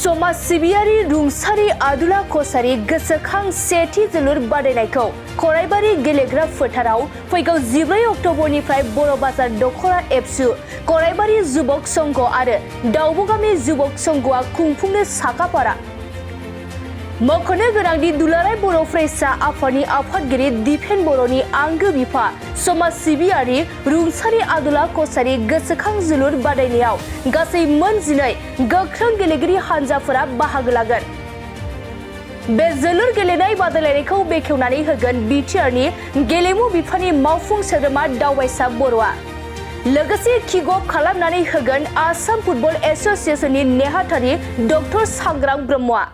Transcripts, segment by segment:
समाज सिबियारि रुंसारि आदुला कसारि गोसोखां सेथि जोलुर बादायनायखौ खराइबारि गेलेग्रा फोथाराव फैगौ 14 अक्ट'बरनिफ्राय बर' बाजार दख'रा एबसु खराइबारि जुबक संघ आरो दाउब'गामि जुबक संघआ खुंफुंनो साखाफारा। मख'नो गोनांदि दुलाराय बर' फरायसा आफादनि आफादगिरि दिपेन बर'नि आंगो बिफा समाज सिबियारि रुंसारि आदुला कसारि गोसोखां जोलुर बादायनायाव गासै मोन 12 गोख्रों गेलेगिरि हानजाफोरा बाहागो लागोन। बे जोलुर गेलेनाय बादायलायनायखौ बेखेवनानै होगोन बिटिआरनि गेलेमु बिफाननि मावफुं सोद्रोमा दावबायसा बर'आ। लोगोसे किक अफ खालामनानै होगोन आसाम फुटबल एसोसिएशननि नेहाथारि डक्टर सांग्रां ब्रह्मआ।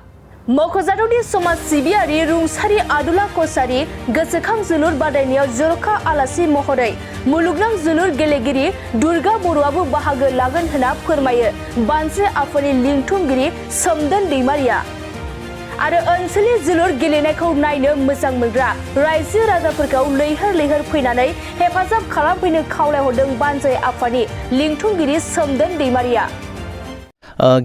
मख'जाथावदि समाज सिबियारि रुंसारि आदुला कसारि गोसोखां जोलुर बादायनायाव जर'खा आलासि महरै मुलुगनां जोलुर गेलेगिरि दुर्गा बर'आबो बाहागो लागोन होनना फोरमायो बानसे आफादनि लिंथुमगिरि सोमदोन दैमारिया। आरो ओनसोलनि जोलुर गेलेनायखौ नायनो मोजां मोनग्रा रायजो राजाफोरखौ लैहोर लैहोर फैनानै हेफाजाब खालामफैनो खावलायहरदों बानजाय आफादनि लिंथुमगिरि सोमदोन दैमारिया।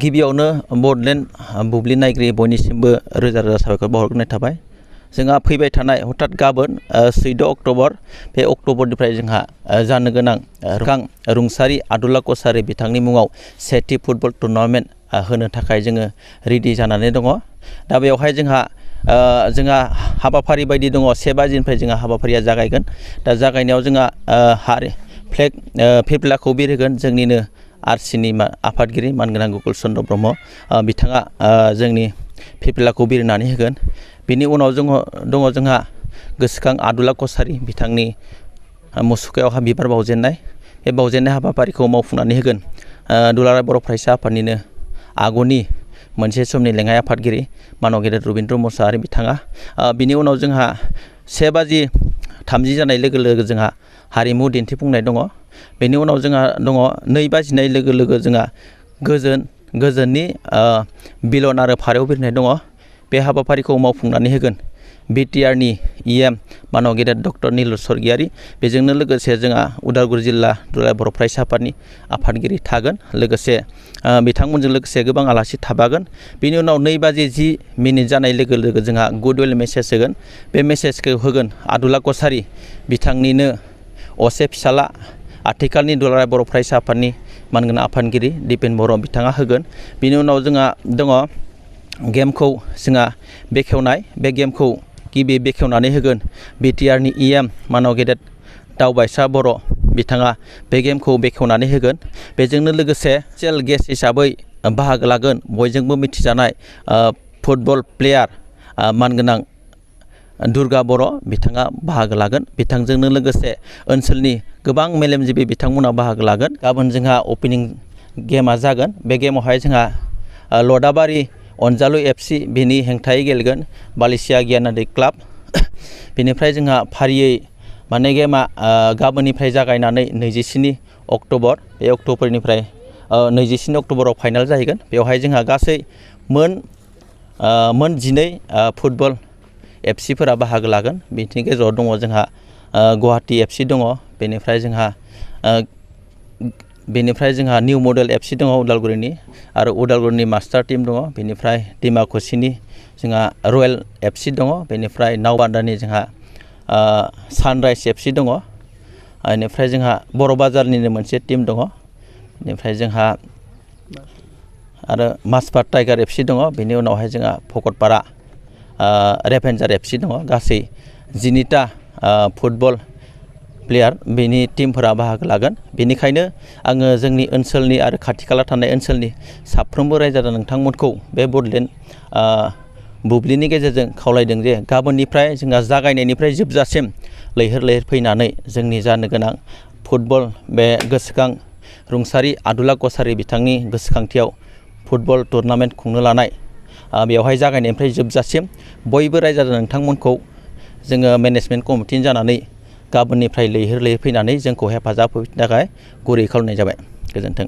गिबियावनो बड'लेण्ड बुब्लि नायगिरि बयनिसिमबो रोजा रोजा साबायखर बावहरग्रोनाय थाबाय। जोंहा फैबाय थानाय हथात गाबोन 14 अक्ट'बर बे अक्ट'बरनिफ्राय जोंहा जानो गोनां रुंसारि आदुला कसारि बिथांनि मुङाव सेथि फुटबल टुर्नामेन्ट होनो थाखाय जोङो रेडि जानानै दङ। दा बेवहाय जोंहा हाबाफारि बायदि दङ। 1 बाजिनिफ्राय जोंहा हाबाफारिया जागायगोन। दा जागायनायाव जोंहा फ्लेग फिरफिलाखौ बिरहोगोन जोंनिनो आरसिनि आफादगिरि मानगोनां गुकुल चन्द्र ब्रह्म बिथाङा जोंनि फिरफिलाखौ बिरहोनानै होगोन। बिनि उनाव दङ जोंहा गोसोखां आदुला कसारि बिथांनि मुसुखायावहा बिबार बावजेननाय। बे बावजेननाय हाबाफारिखौ मावफुंनानै होगोन दुलाराय बर' फरायसा आफादनिनो आगुनि मोनसे समनि लेङाइ आफादगिरि मानव गेदेर रबिन्द्र मोसाहारि बिथाङा। बिनि उनाव जोंहा 1:30 जानाय लोगो लोगो जोंहा हारिमु दिन्थिफुंनाय दङ। बेनि उनाव जोंहा दङ 2 बाजिनाय लोगो लोगो जोंहा गोजोननि बिलन आरो फारौ बिरनाय दङ। बे हाबाफारिखौ मावफुंनानै होगोन बिटिआरनि इएम मानव गेदेर डक्टर निल स्वर्गियारि। बेजोंनो लोगोसे जोंहा उदालगुरि जिल्ला दुलाराय बर' फरायसा आफादनि आफादगिरि थागोन। लोगोसे बिथांमोनजों लोगोसे गोबां आलासि थाफागोन। बिनि उनाव 2:10 जानाय लोगो लोगो जोंहा गुडविल मेसेज होगोन। बे मेसेजखौ होगोन आदुला कसारि बिथांनिनो असे फिसाला आथिखालनि दुलाराय बर' फरायसा आफादनि मानगोनां आफादगिरि दिपेन बर' बिथाङा होगोन। बिनि उनाव जोंहा दङ गेमखौ जोंहा बेखेवनाय। बे गेमखौ गिबि बेखेवनानै होगोन बिटिआरनि इएम मानव गेदेर दावबायसा बर' बिथाङा बे गेमखौ बेखेवनानै होगोन। बेजोंनो लोगोसे स्पेसियेल गेस्ट हिसाबै बाहागो लागोन बयजोंबो मिथिजानाय फुटबल प्लेयार मानगोनां दुर्गा बर' बिथाङा बाहागो लागोन। बिथांजोंनो लोगोसे ओनसोलनि गोबां मेलेमजिबि बिथांमोना बाहागो लागोन। गाबोन जोंहा अपेनिं गेमा जागोन। बे गेमावहाय जोंहा लदाबारि अनजालु एफसि बिनि हेंथायै गेलेगोन बालिसिया गियानारि क्लाब। बेनिफ्राय जोंहा फारियै माने गेमा गाबोननिफ्राय जागायनानै 27 अक्ट'बर बे अक्ट'बरनिफ्राय 27 अक्ट'बराव फाइनाल जाहैगोन। बेवहाय जोंहा गासै मोन 12 फुटबल एफसिफोरा बाहागो लागोन। बिनि गेजेराव दङ जोंहा गुवाहाटि एफसि दङ। बेनिफ्राय जोंहा निउ मडेल एफसि दङ उदालगुरिनि आरो उदालगुरिनि मास्टार टिम दङ। बेनिफ्राय डिमाकुसिनि जोंहा रयेल एफसि दङ। बेनिफ्राय नावबान्दानि जोंहा सानराइज एफसि दङ। बेनिफ्राय जोंहा बर' बाजारनिनो मोनसे टिम दङ। बेनिफ्राय जोंहा आरो मासबाद टाइगार एफसि दङ। बेनि उनावहाय जोंहा भकतपारा रेभेन्जार एफसि दङ। गासै 12टा फुटबल प्लेयार बेनि टिमफोरा बाहागो लागोन। बेनिखायनो आङो जोंनि ओनसोलनि आरो खाथि खाला थानाय ओनसोलनि साफ्रोमबो रायजो राजा नोंथांमोनखौ बे बड'लेण्ड बुब्लिनि गेजेरजों खावलायदों जे गाबोननिफ्राय जोंहा जागायनायनिफ्राय जोबजासिम लैहोर लैहोर फैनानै जोंनि जानो गोनां फुटबल बे गोसोखां रुंसारि आदुला कसारि बिथांनि गोसोखांथियाव फुटबल टुर्नामेन्ट खुंनो लानाय बेवहाय जागायनायनिफ्राय जोबजासिम बयबो रायजो राजा नोंथांमोनखौ जोङो मेनेजमेन्ट कमिटिनि जानानै गाबोननिफ्राय लैहोर लैहोर फैनानै जोंखौ हेफाजाब होनो थाखाय गुरै खावलायनाय जाबाय। गोजोन्थों।